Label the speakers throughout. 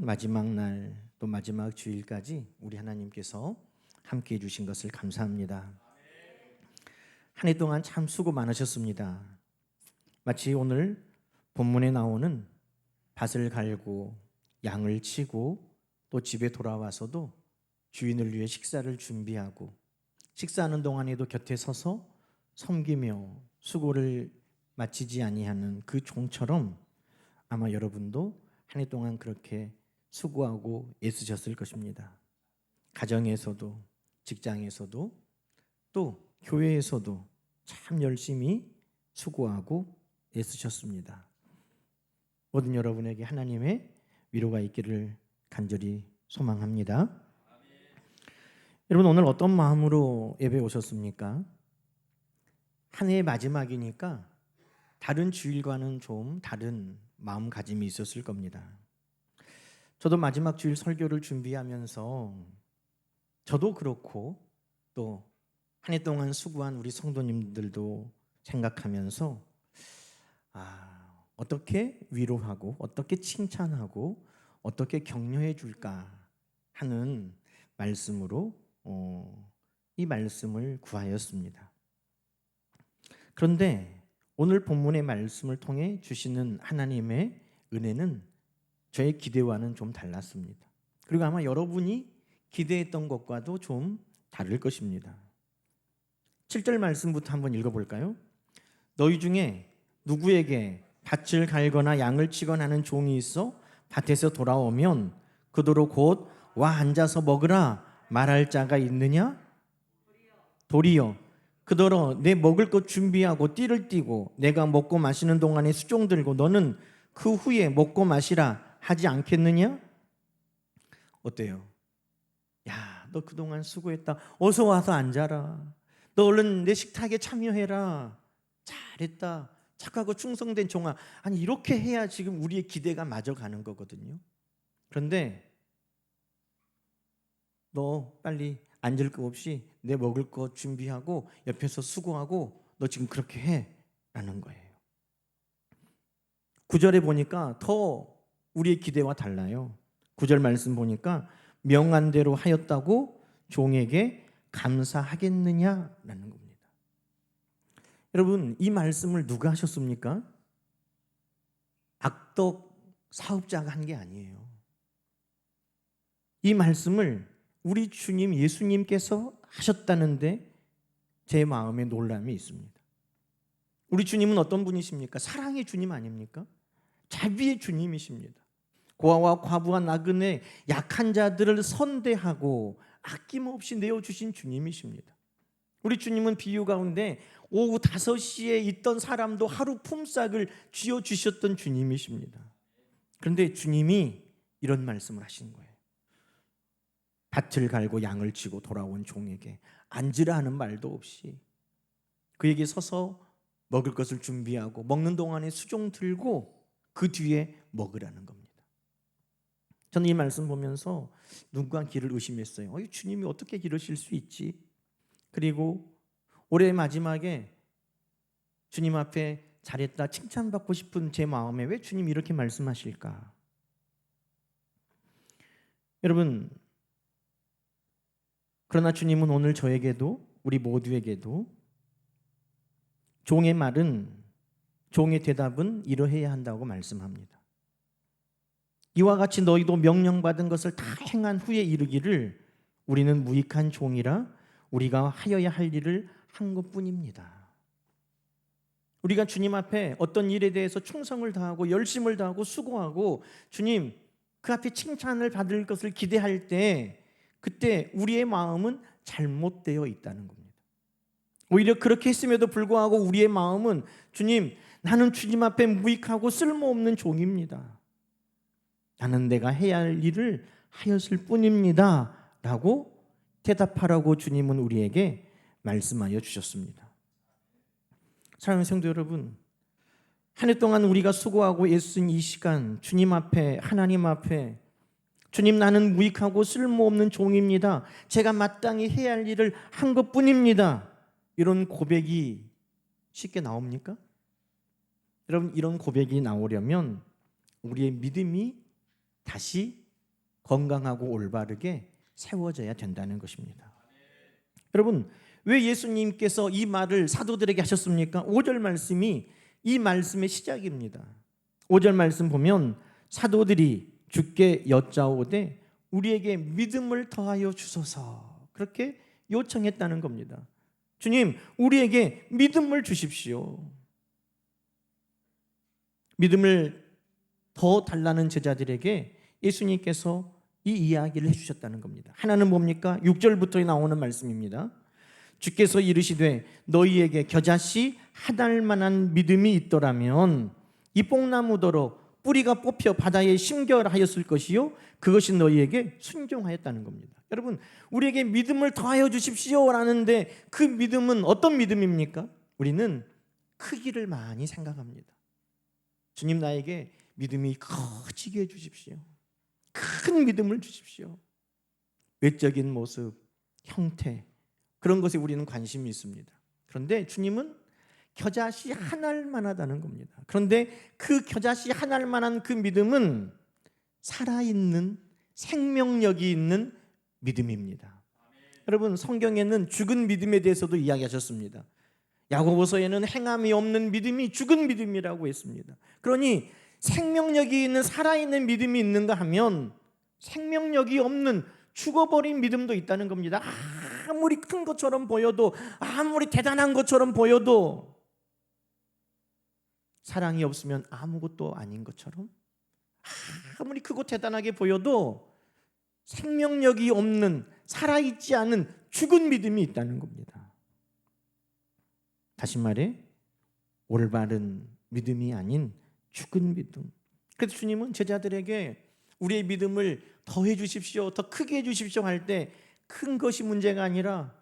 Speaker 1: 남은 마지막 날, 또 마지막 주일까지 우리 하나님께서 함께 해주신 것을 감사합니다. 한 해 동안 참 수고 많으셨습니다. 마치 오늘 본문에 나오는 밭을 갈고 양을 치고 또 집에 돌아와서도 주인을 위해 식사를 준비하고 식사하는 동안에도 곁에 서서 섬기며 수고를 마치지 아니하는 그 종처럼 아마 여러분도 한 해 동안 그렇게 수고하고 애쓰셨을 것입니다. 가정에서도 직장에서도 또 교회에서도 참 열심히 수고하고 애쓰셨습니다. 모든 여러분에게 하나님의 위로가 있기를 간절히 소망합니다. 여러분, 오늘 어떤 마음으로 예배 오셨습니까? 한 해의 마지막이니까 다른 주일과는 좀 다른 마음가짐이 있었을 겁니다. 저도 마지막 주일 설교를 준비하면서 저도 그렇고 또 한 해 동안 수고한 우리 성도님들도 생각하면서 어떻게 위로하고 어떻게 칭찬하고 어떻게 격려해 줄까 하는 말씀으로 이 말씀을 구하였습니다. 그런데 오늘 본문의 말씀을 통해 주시는 하나님의 은혜는 저의 기대와는 좀 달랐습니다. 그리고 아마 여러분이 기대했던 것과도 좀 다를 것입니다. 7절 말씀부터 한번 읽어볼까요? 너희 중에 누구에게 밭을 갈거나 양을 치거나 하는 종이 있어 밭에서 돌아오면 그더러 곧 와 앉아서 먹으라 말할 자가 있느냐? 도리어 그더러 내 먹을 것 준비하고 띠를 띠고 내가 먹고 마시는 동안에 수종 들고 너는 그 후에 먹고 마시라 하지 않겠느냐? 어때요? 야, 너 그동안 수고했다. 어서 와서 앉아라. 너 얼른 내 식탁에 참여해라. 잘했다. 착하고 충성된 종아. 아니, 이렇게 해야 지금 우리의 기대가 맞아가는 거거든요. 그런데 너 빨리 앉을 거 없이 내 먹을 거 준비하고 옆에서 수고하고 너 지금 그렇게 해 라는 거예요. 9절에 보니까 더 우리의 기대와 달라요. 9절 말씀 보니까 명한 대로 하였다고 종에게 감사하겠느냐라는 겁니다. 여러분, 이 말씀을 누가 하셨습니까? 악덕 사업자가 한 게 아니에요. 이 말씀을 우리 주님 예수님께서 하셨다는데 제 마음에 놀람이 있습니다. 우리 주님은 어떤 분이십니까? 사랑의 주님 아닙니까? 자비의 주님이십니다. 고아와 과부와 나그네 약한 자들을 선대하고 아낌없이 내어주신 주님이십니다. 우리 주님은 비유 가운데 오후 5시에 있던 사람도 하루 품삯을 쥐어주셨던 주님이십니다. 그런데 주님이 이런 말씀을 하신 거예요. 밭을 갈고 양을 치고 돌아온 종에게 앉으라 하는 말도 없이 그에게 서서 먹을 것을 준비하고 먹는 동안에 수종 들고 그 뒤에 먹으라는 겁니다. 저는 이 말씀 보면서 눈과 귀를 의심했어요. 주님이 어떻게 이러실 수 있지? 그리고 올해 마지막에 주님 앞에 잘했다 칭찬받고 싶은 제 마음에 왜 주님이 이렇게 말씀하실까? 여러분, 그러나 주님은 오늘 저에게도 우리 모두에게도 종의 말은 종의 대답은 이러해야 한다고 말씀합니다. 이와 같이 너희도 명령받은 것을 다 행한 후에 이르기를 우리는 무익한 종이라 우리가 하여야 할 일을 한 것뿐입니다. 우리가 주님 앞에 어떤 일에 대해서 충성을 다하고 열심을 다하고 수고하고 주님 그 앞에 칭찬을 받을 것을 기대할 때 그때 우리의 마음은 잘못되어 있다는 겁니다. 오히려 그렇게 했음에도 불구하고 우리의 마음은 주님, 나는 주님 앞에 무익하고 쓸모없는 종입니다. 나는 내가 해야 할 일을 하였을 뿐입니다 라고 대답하라고 주님은 우리에게 말씀하여 주셨습니다. 사랑하는 성도 여러분, 한 해 동안 우리가 수고하고 애쓴 이 시간 주님 앞에 하나님 앞에 주님, 나는 무익하고 쓸모없는 종입니다. 제가 마땅히 해야 할 일을 한 것뿐입니다. 이런 고백이 쉽게 나옵니까? 여러분, 이런 고백이 나오려면 우리의 믿음이 다시 건강하고 올바르게 세워져야 된다는 것입니다. 여러분, 왜 예수님께서 이 말을 사도들에게 하셨습니까? 5절 말씀이 이 말씀의 시작입니다. 5절 말씀 보면 사도들이 주께 여짜오되 우리에게 믿음을 더하여 주소서, 그렇게 요청했다는 겁니다. 주님, 우리에게 믿음을 주십시오. 믿음을 더 달라는 제자들에게 예수님께서 이 이야기를 해주셨다는 겁니다. 하나는 뭡니까? 6절부터 나오는 말씀입니다. 주께서 이르시되 너희에게 겨자씨 한 알만한 믿음이 있더라면 이 뽕나무더러 뿌리가 뽑혀 바다에 심겨하였을 것이요 그것이 너희에게 순종하였다는 겁니다. 여러분, 우리에게 믿음을 더하여 주십시오라는데 그 믿음은 어떤 믿음입니까? 우리는 크기를 많이 생각합니다. 주님, 나에게 믿음이 커지게 해주십시오. 큰 믿음을 주십시오. 외적인 모습, 형태, 그런 것에 우리는 관심이 있습니다. 그런데 주님은 겨자씨 한 알만하다는 겁니다. 그런데 그 겨자씨 한 알만한 그 믿음은 살아있는 생명력이 있는 믿음입니다. 여러분, 성경에는 죽은 믿음에 대해서도 이야기하셨습니다. 야고보서에는 행함이 없는 믿음이 죽은 믿음이라고 했습니다. 그러니 생명력이 있는 살아있는 믿음이 있는가 하면 생명력이 없는 죽어버린 믿음도 있다는 겁니다. 아무리 큰 것처럼 보여도, 아무리 대단한 것처럼 보여도 사랑이 없으면 아무것도 아닌 것처럼, 아무리 크고 대단하게 보여도 생명력이 없는, 살아있지 않은 죽은 믿음이 있다는 겁니다. 다시 말해 올바른 믿음이 아닌 죽은 믿음. 그래서 주님은 제자들에게 우리의 믿음을 더해 주십시오, 더 크게 해 주십시오 할 때 큰 것이 문제가 아니라,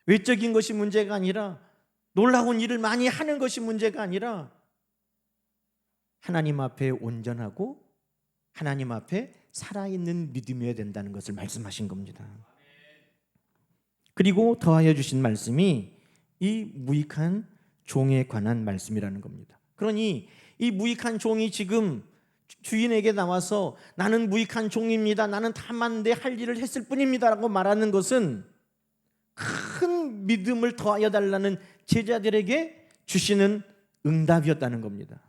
Speaker 1: 외적인 것이 문제가 아니라, 놀라운 일을 많이 하는 것이 문제가 아니라 하나님 앞에 온전하고 하나님 앞에 살아있는 믿음이어야 된다는 것을 말씀하신 겁니다. 그리고 더하여 주신 말씀이 이 무익한 종에 관한 말씀이라는 겁니다. 그러니 이 무익한 종이 지금 주인에게 나와서 나는 무익한 종입니다, 나는 다만 내 할 일을 했을 뿐입니다 라고 말하는 것은 큰 믿음을 더하여 달라는 제자들에게 주시는 응답이었다는 겁니다.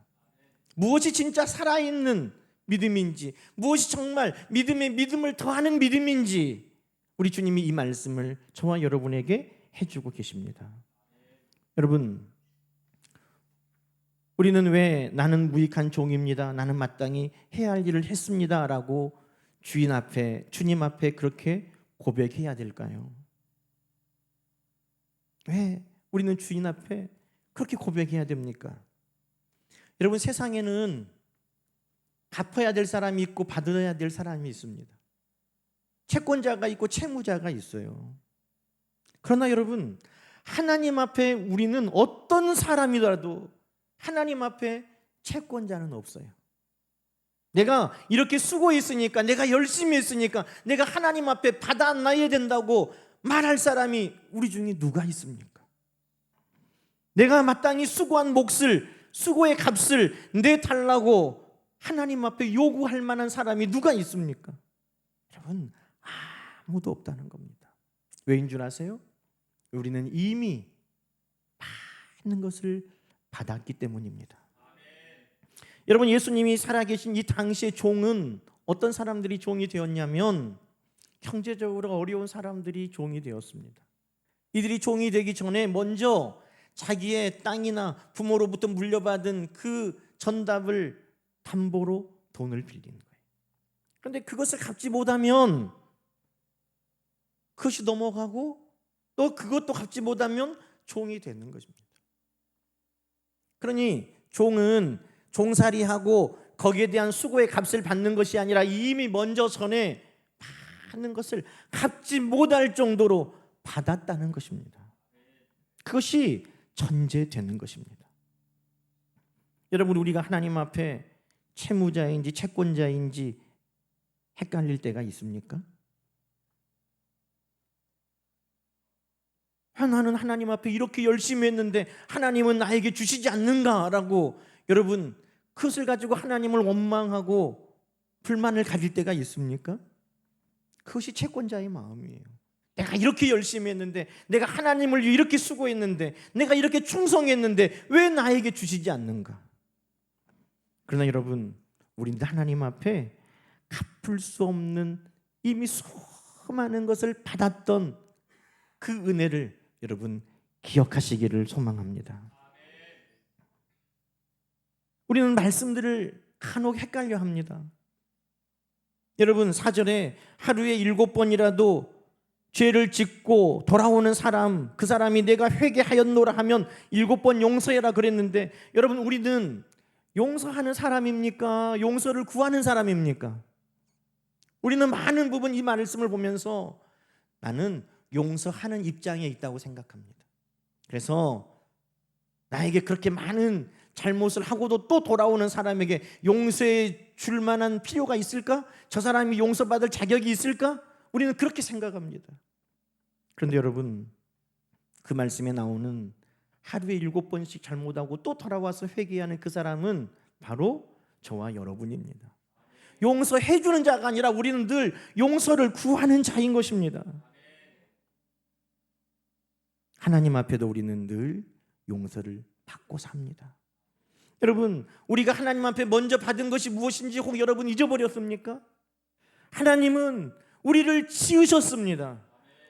Speaker 1: 무엇이 진짜 살아있는 믿음인지, 무엇이 정말 믿음을 더하는 믿음인지 우리 주님이 이 말씀을 저와 여러분에게 해주고 계십니다. 여러분, 우리는 왜 나는 무익한 종입니다, 나는 마땅히 해야 할 일을 했습니다 라고 주님 앞에 그렇게 고백해야 될까요? 왜 우리는 주인 앞에 그렇게 고백해야 됩니까? 여러분, 세상에는 갚아야 될 사람이 있고 받아야 될 사람이 있습니다. 채권자가 있고 채무자가 있어요. 그러나 여러분, 하나님 앞에 우리는 어떤 사람이라도 하나님 앞에 채권자는 없어요. 내가 이렇게 수고했으니까, 내가 열심히 했으니까 내가 하나님 앞에 받아놔야 된다고 말할 사람이 우리 중에 누가 있습니까? 내가 마땅히 수고한 몫을, 수고의 값을 내달라고 하나님 앞에 요구할 만한 사람이 누가 있습니까? 여러분, 아무도 없다는 겁니다. 왜인 줄 아세요? 우리는 이미 많은 것을 받았기 때문입니다. 여러분, 예수님이 살아계신 이 당시의 종은 어떤 사람들이 종이 되었냐면 경제적으로 어려운 사람들이 종이 되었습니다. 이들이 종이 되기 전에 먼저 자기의 땅이나 부모로부터 물려받은 그 전답을 담보로 돈을 빌린 거예요. 그런데 그것을 갚지 못하면 그것이 넘어가고 또 그것도 갚지 못하면 종이 되는 것입니다. 그러니 종은 종살이하고 거기에 대한 수고의 값을 받는 것이 아니라 이미 먼저 전에 많은 것을 갚지 못할 정도로 받았다는 것입니다. 그것이 전제되는 것입니다. 여러분, 우리가 하나님 앞에 채무자인지 채권자인지 헷갈릴 때가 있습니까? 나는 하나님 앞에 이렇게 열심히 했는데 하나님은 나에게 주시지 않는가라고, 여러분, 그것을 가지고 하나님을 원망하고 불만을 가질 때가 있습니까? 그것이 채권자의 마음이에요. 내가 이렇게 열심히 했는데, 내가 하나님을 위해 이렇게 수고했는데, 내가 이렇게 충성했는데 왜 나에게 주시지 않는가? 그러나 여러분, 우리는 하나님 앞에 갚을 수 없는 이미 수많은 것을 받았던 그 은혜를 여러분 기억하시기를 소망합니다. 우리는 말씀들을 간혹 헷갈려 합니다. 여러분, 4절에 하루에 7번이라도 죄를 짓고 돌아오는 사람, 그 사람이 내가 회개하였노라 하면 7번 용서해라 그랬는데, 여러분, 우리는 용서하는 사람입니까? 용서를 구하는 사람입니까? 우리는 많은 부분 이 말씀을 보면서 나는 용서하는 입장에 있다고 생각합니다. 그래서 나에게 그렇게 많은 잘못을 하고도 또 돌아오는 사람에게 용서해 줄 만한 필요가 있을까? 저 사람이 용서받을 자격이 있을까? 우리는 그렇게 생각합니다. 그런데 여러분, 그 말씀에 나오는 하루에 7번씩 잘못하고 또 돌아와서 회개하는 그 사람은 바로 저와 여러분입니다. 용서해 주는 자가 아니라 우리는 늘 용서를 구하는 자인 것입니다. 하나님 앞에도 우리는 늘 용서를 받고 삽니다. 여러분, 우리가 하나님 앞에 먼저 받은 것이 무엇인지 혹 여러분 잊어버렸습니까? 하나님은 우리를 지으셨습니다.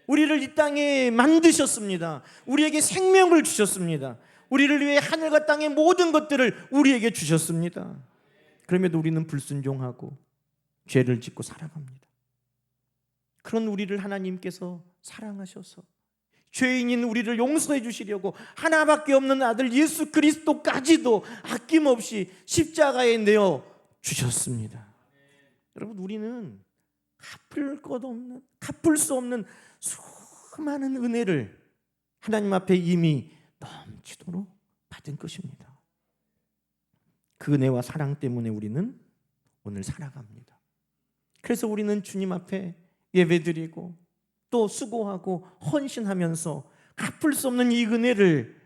Speaker 1: 우리를 이 땅에 만드셨습니다. 우리에게 생명을 주셨습니다. 우리를 위해 하늘과 땅의 모든 것들을 우리에게 주셨습니다. 그럼에도 우리는 불순종하고 죄를 짓고 살아갑니다. 그런 우리를 하나님께서 사랑하셔서 죄인인 우리를 용서해 주시려고 하나밖에 없는 아들 예수 그리스도까지도 아낌없이 십자가에 내어 주셨습니다. 여러분, 우리는 갚을 수 없는 수많은 은혜를 하나님 앞에 이미 넘치도록 받은 것입니다. 그 은혜와 사랑 때문에 우리는 오늘 살아갑니다. 그래서 우리는 주님 앞에 예배드리고 또 수고하고 헌신하면서 갚을 수 없는 이 은혜를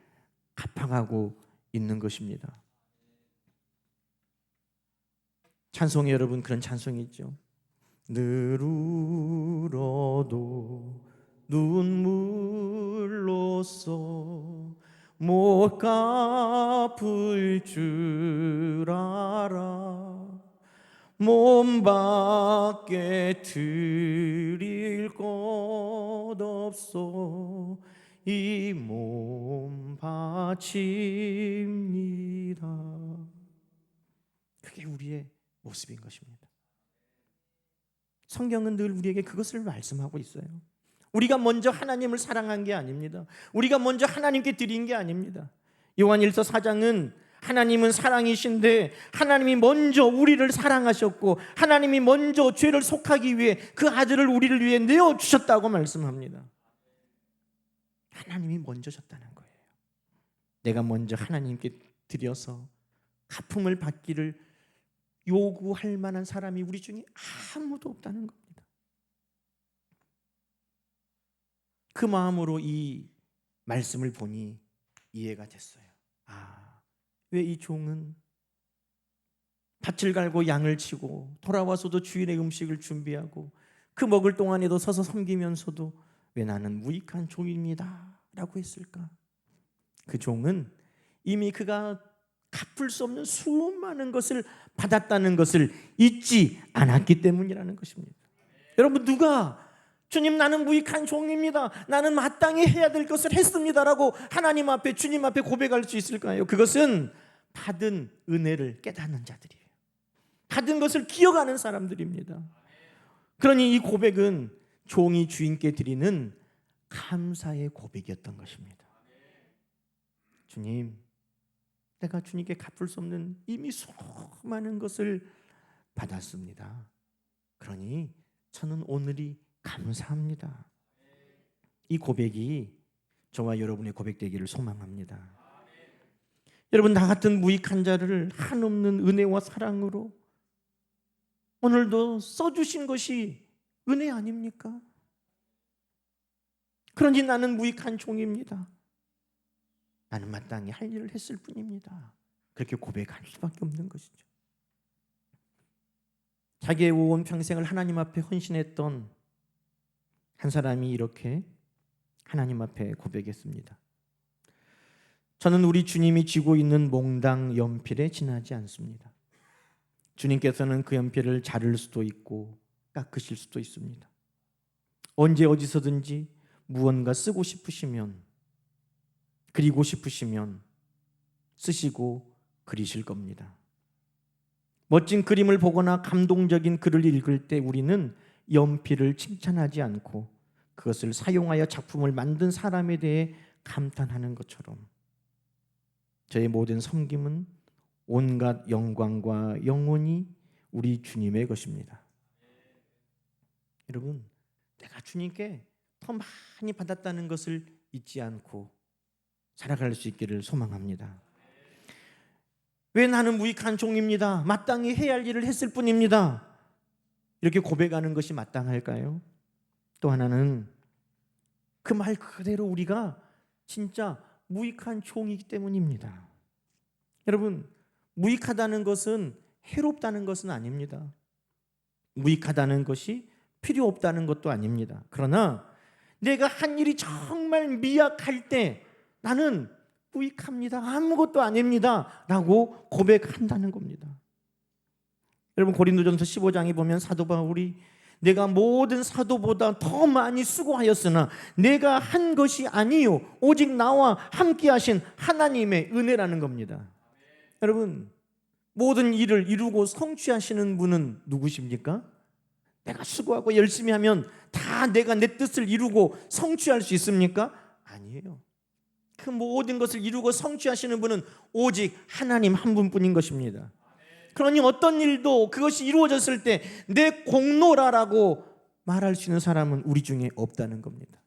Speaker 1: 갚아가고 있는 것입니다. 찬송에 여러분 그런 찬송이 있죠. 늘 울어도 눈물로써 못 갚을 줄 알아 몸 밖에 드릴 것 없어 이 몸 바칩니다. 그게 우리의 모습인 것입니다. 성경은 늘 우리에게 그것을 말씀하고 있어요. 우리가 먼저 하나님을 사랑한 게 아닙니다. 우리가 먼저 하나님께 드린 게 아닙니다. 요한일서 4장은 하나님은 사랑이신데 하나님이 먼저 우리를 사랑하셨고 하나님이 먼저 죄를 속하기 위해 그 아들을 우리를 위해 내어주셨다고 말씀합니다. 하나님이 먼저 줬다는 거예요. 내가 먼저 하나님께 드려서 갚음을 받기를 요구할 만한 사람이 우리 중에 아무도 없다는 겁니다. 그 마음으로 이 말씀을 보니 이해가 됐어요. 왜 이 종은 밭을 갈고 양을 치고 돌아와서도 주인의 음식을 준비하고 그 먹을 동안에도 서서 섬기면서도 왜 나는 무익한 종입니다 라고 했을까? 그 종은 이미 그가 갚을 수 없는 수많은 것을 받았다는 것을 잊지 않았기 때문이라는 것입니다. 여러분, 누가 주님 나는 무익한 종입니다, 나는 마땅히 해야 될 것을 했습니다라고 하나님 앞에 주님 앞에 고백할 수 있을까요? 그것은 받은 은혜를 깨닫는 자들이에요. 받은 것을 기억하는 사람들입니다. 그러니 이 고백은 종이 주인께 드리는 감사의 고백이었던 것입니다. 주님, 내가 주님께 갚을 수 없는 이미 수많은 것을 받았습니다. 그러니 저는 오늘이 감사합니다. 이 고백이 저와 여러분의 고백되기를 소망합니다. 여러분, 나 같은 무익한 자를 한없는 은혜와 사랑으로 오늘도 써주신 것이 은혜 아닙니까? 그러니 나는 무익한 종입니다. 나는 마땅히 할 일을 했을 뿐입니다. 그렇게 고백할 수밖에 없는 것이죠. 자기의 온 평생을 하나님 앞에 헌신했던 한 사람이 이렇게 하나님 앞에 고백했습니다. 저는 우리 주님이 쥐고 있는 몽당 연필에 지나지 않습니다. 주님께서는 그 연필을 자를 수도 있고 깎으실 수도 있습니다. 언제 어디서든지 무언가 쓰고 싶으시면, 그리고 싶으시면 쓰시고 그리실 겁니다. 멋진 그림을 보거나 감동적인 글을 읽을 때 우리는 연필을 칭찬하지 않고 그것을 사용하여 작품을 만든 사람에 대해 감탄하는 것처럼 저의 모든 섬김은 온갖 영광과 영혼이 우리 주님의 것입니다. 여러분, 내가 주님께 더 많이 받았다는 것을 잊지 않고 살아갈 수 있기를 소망합니다. 왜 나는 무익한 종입니다. 마땅히 해야 할 일을 했을 뿐입니다. 이렇게 고백하는 것이 마땅할까요? 또 하나는 그 말 그대로 우리가 진짜 무익한 종이기 때문입니다. 여러분, 무익하다는 것은 해롭다는 것은 아닙니다. 무익하다는 것이 필요 없다는 것도 아닙니다. 그러나 내가 한 일이 정말 미약할 때 나는 무익합니다. 아무것도 아닙니다. 라고 고백한다는 겁니다. 여러분, 고린도전서 15장에 보면 사도 바울이 내가 모든 사도보다 더 많이 수고하였으나 내가 한 것이 아니요 오직 나와 함께 하신 하나님의 은혜라는 겁니다. 여러분, 모든 일을 이루고 성취하시는 분은 누구십니까? 내가 수고하고 열심히 하면 다 내가 내 뜻을 이루고 성취할 수 있습니까? 아니에요. 그 모든 것을 이루고 성취하시는 분은 오직 하나님 한 분뿐인 것입니다. 그러니 어떤 일도 그것이 이루어졌을 때 내 공로라라고 말할 수 있는 사람은 우리 중에 없다는 겁니다.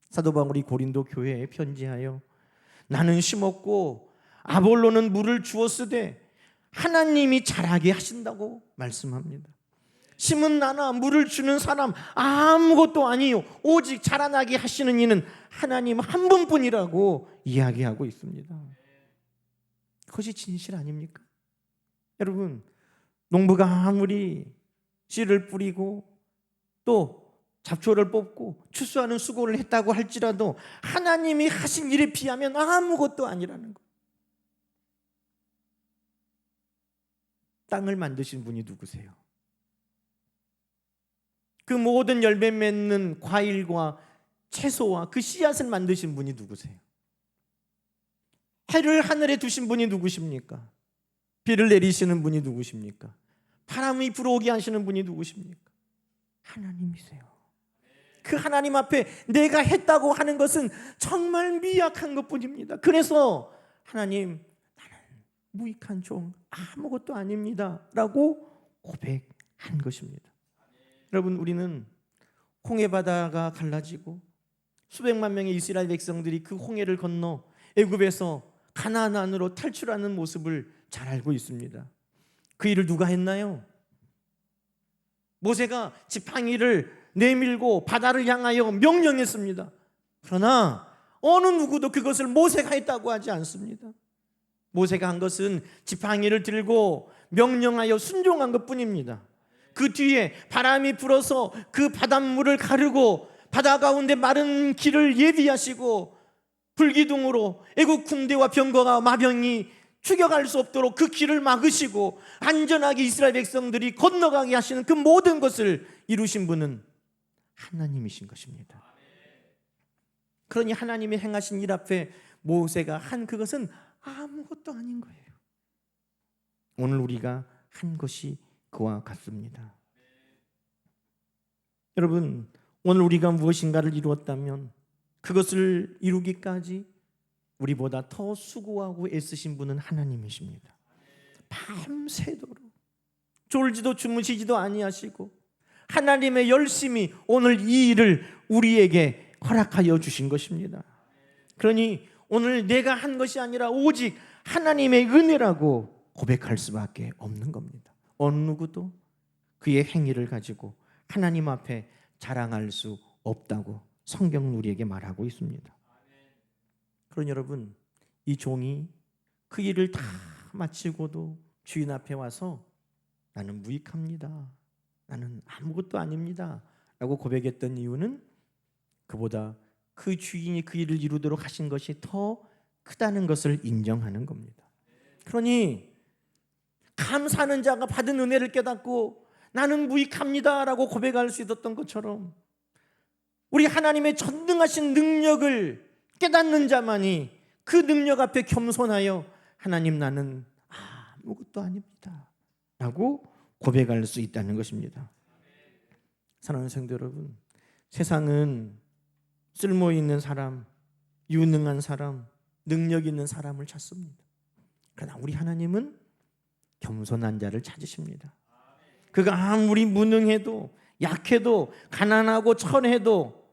Speaker 1: 사도 바울이 고린도 교회에 편지하여 나는 심었고 아볼로는 물을 주었으되 하나님이 자라게 하신다고 말씀합니다. 심은 나나 물을 주는 사람 아무것도 아니요 오직 자라나게 하시는 이는 하나님 한 분뿐이라고 이야기하고 있습니다. 그것이 진실 아닙니까? 여러분, 농부가 아무리 씨를 뿌리고 또 잡초를 뽑고 추수하는 수고를 했다고 할지라도 하나님이 하신 일에 비하면 아무것도 아니라는 것. 땅을 만드신 분이 누구세요? 그 모든 열매 맺는 과일과 채소와 그 씨앗을 만드신 분이 누구세요? 해를 하늘에 두신 분이 누구십니까? 비를 내리시는 분이 누구십니까? 바람이 불어오게 하시는 분이 누구십니까? 하나님이세요. 그 하나님 앞에 내가 했다고 하는 것은 정말 미약한 것뿐입니다. 그래서 하나님, 나는 무익한 종 아무것도 아닙니다 라고 고백한 것입니다. 여러분, 우리는 홍해바다가 갈라지고 수백만 명의 이스라엘 백성들이 그 홍해를 건너 애굽에서 가나안으로 탈출하는 모습을 잘 알고 있습니다. 그 일을 누가 했나요? 모세가 지팡이를 내밀고 바다를 향하여 명령했습니다. 그러나 어느 누구도 그것을 모세가 했다고 하지 않습니다. 모세가 한 것은 지팡이를 들고 명령하여 순종한 것뿐입니다. 그 뒤에 바람이 불어서 그 바닷물을 가르고 바다 가운데 마른 길을 예비하시고 불기둥으로 애국 군대와 병거가 마병이 추격할 수 없도록 그 길을 막으시고 안전하게 이스라엘 백성들이 건너가게 하시는 그 모든 것을 이루신 분은 하나님이신 것입니다. 그러니 하나님이 행하신 일 앞에 모세가 한 그것은 아무것도 아닌 거예요. 오늘 우리가 한 것이 그와 같습니다. 여러분, 오늘 우리가 무엇인가를 이루었다면 그것을 이루기까지 우리보다 더 수고하고 애쓰신 분은 하나님이십니다. 밤새도록 졸지도 주무시지도 아니하시고 하나님의 열심히 오늘 이 일을 우리에게 허락하여 주신 것입니다. 그러니 오늘 내가 한 것이 아니라 오직 하나님의 은혜라고 고백할 수밖에 없는 겁니다. 어느 누구도 그의 행위를 가지고 하나님 앞에 자랑할 수 없다고 성경은 우리에게 말하고 있습니다. 그러니 여러분, 이 종이 그 일을 다 마치고도 주인 앞에 와서 나는 무익합니다, 나는 아무것도 아닙니다 라고 고백했던 이유는 그보다 그 주인이 그 일을 이루도록 하신 것이 더 크다는 것을 인정하는 겁니다. 그러니 감사하는 자가 받은 은혜를 깨닫고 나는 무익합니다 라고 고백할 수 있었던 것처럼 우리 하나님의 전능하신 능력을 깨닫는 자만이 그 능력 앞에 겸손하여 하나님 나는 아무것도 아닙니다 라고 고백할 수 있다는 것입니다. 사랑하는 성도 여러분, 세상은 쓸모 있는 사람, 유능한 사람, 능력 있는 사람을 찾습니다. 그러나 우리 하나님은 겸손한 자를 찾으십니다. 그가 아무리 무능해도 약해도 가난하고 천해도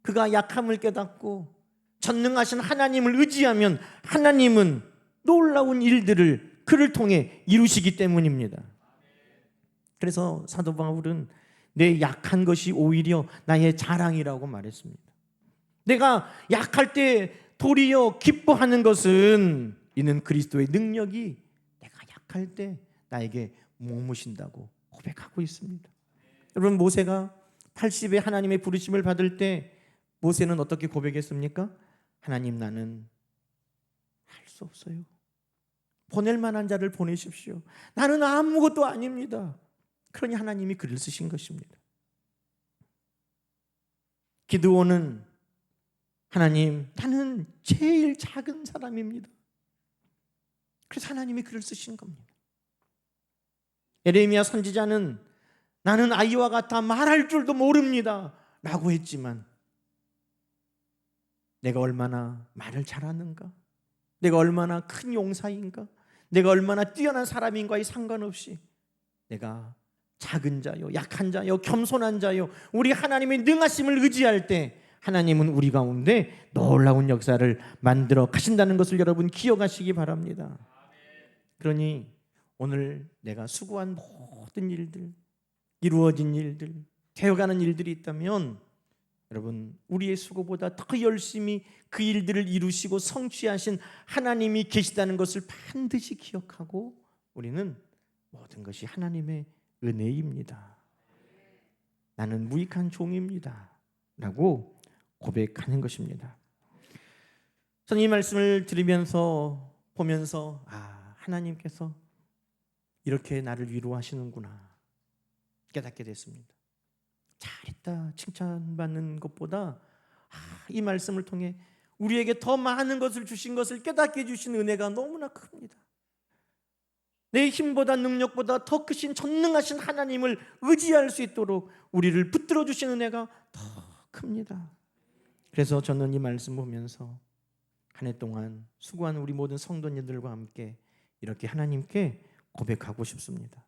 Speaker 1: 그가 약함을 깨닫고 전능하신 하나님을 의지하면 하나님은 놀라운 일들을 그를 통해 이루시기 때문입니다. 그래서 사도 바울은 내 약한 것이 오히려 나의 자랑이라고 말했습니다. 내가 약할 때 도리어 기뻐하는 것은 이는 그리스도의 능력이 내가 약할 때 나에게 머무신다고 고백하고 있습니다. 여러분, 모세가 80에 하나님의 부르심을 받을 때 모세는 어떻게 고백했습니까? 하나님, 나는 할 수 없어요. 보낼 만한 자를 보내십시오. 나는 아무것도 아닙니다. 그러니 하나님이 그를 쓰신 것입니다. 기드온은 하나님, 나는 제일 작은 사람입니다. 그래서 하나님이 그를 쓰신 겁니다. 에레미야 선지자는 나는 아이와 같아 말할 줄도 모릅니다 라고 했지만 내가 얼마나 말을 잘하는가, 내가 얼마나 큰 용사인가, 내가 얼마나 뛰어난 사람인가에 상관없이 내가 작은 자요, 약한 자요, 겸손한 자요, 우리 하나님의 능하심을 의지할 때 하나님은 우리 가운데 놀라운 역사를 만들어 가신다는 것을 여러분 기억하시기 바랍니다. 그러니 오늘 내가 수고한 모든 일들, 이루어진 일들, 되어가는 일들이 있다면 여러분, 우리의 수고보다 더 열심히 그 일들을 이루시고 성취하신 하나님이 계시다는 것을 반드시 기억하고 우리는 모든 것이 하나님의 은혜입니다. 나는 무익한 종입니다 라고 고백하는 것입니다. 저는 이 말씀을 들으면서 보면서 하나님께서 이렇게 나를 위로하시는구나 깨닫게 됐습니다. 잘했다 칭찬받는 것보다 이 말씀을 통해 우리에게 더 많은 것을 주신 것을 깨닫게 해주신 은혜가 너무나 큽니다. 내 힘보다 능력보다 더 크신 전능하신 하나님을 의지할 수 있도록 우리를 붙들어 주신 은혜가 더 큽니다. 그래서 저는 이 말씀 보면서 한 해 동안 수고한 우리 모든 성도님들과 함께 이렇게 하나님께 고백하고 싶습니다.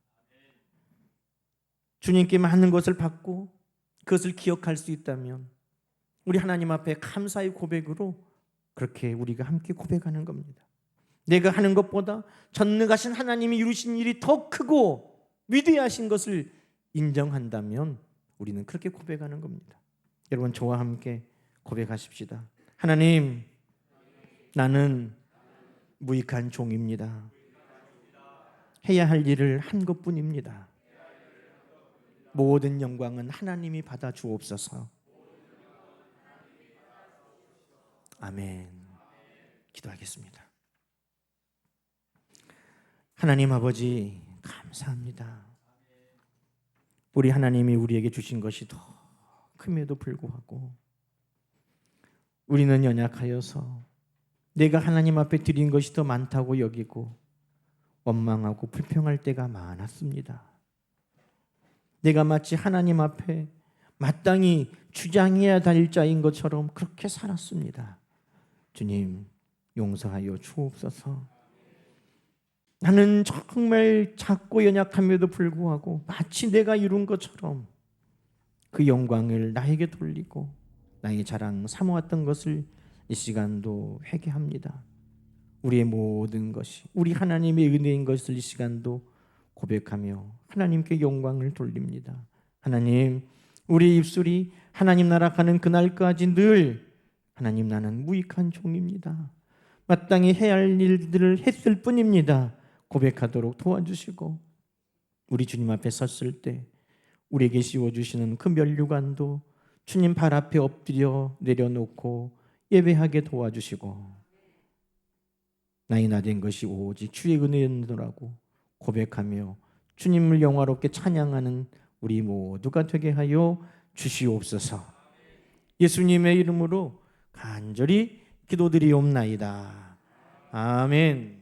Speaker 1: 주님께 많은 것을 받고 그것을 기억할 수 있다면 우리 하나님 앞에 감사의 고백으로 그렇게 우리가 함께 고백하는 겁니다. 내가 하는 것보다 전능하신 하나님이 이루신 일이 더 크고 위대하신 것을 인정한다면 우리는 그렇게 고백하는 겁니다. 여러분, 저와 함께 고백하십시다. 하나님, 나는 무익한 종입니다. 해야 할 일을 한 것뿐입니다. 모든 영광은 하나님이 받아 주옵소서. 아멘. 기도하겠습니다. 하나님 아버지, 감사합니다. 우리 하나님이 우리에게 주신 것이 더 큼에도 불구하고 우리는 연약하여서 내가 하나님 앞에 드린 것이 더 많다고 여기고 원망하고 불평할 때가 많았습니다. 내가 마치 하나님 앞에 마땅히 주장해야 될 자인 것처럼 그렇게 살았습니다. 주님, 용서하여 주옵소서. 나는 정말 작고 연약함에도 불구하고 마치 내가 이룬 것처럼 그 영광을 나에게 돌리고 나의 자랑 삼아왔던 것을 이 시간도 회개합니다. 우리의 모든 것이 우리 하나님의 은혜인 것을 이 시간도 고백하며 하나님께 영광을 돌립니다. 하나님, 우리 입술이 하나님 나라 가는 그날까지 늘 하나님, 나는 무익한 종입니다. 마땅히 해야 할 일들을 했을 뿐입니다. 고백하도록 도와주시고 우리 주님 앞에 섰을 때 우리에게 씌워주시는 그 면류관도 주님 발 앞에 엎드려 내려놓고 예배하게 도와주시고, 나의 나된 것이 오직 주의 은혜였노라고 고백하며 주님을 영화롭게 찬양하는 우리 모두가 되게 하여 주시옵소서. 예수님의 이름으로 간절히 기도드리옵나이다. 아멘.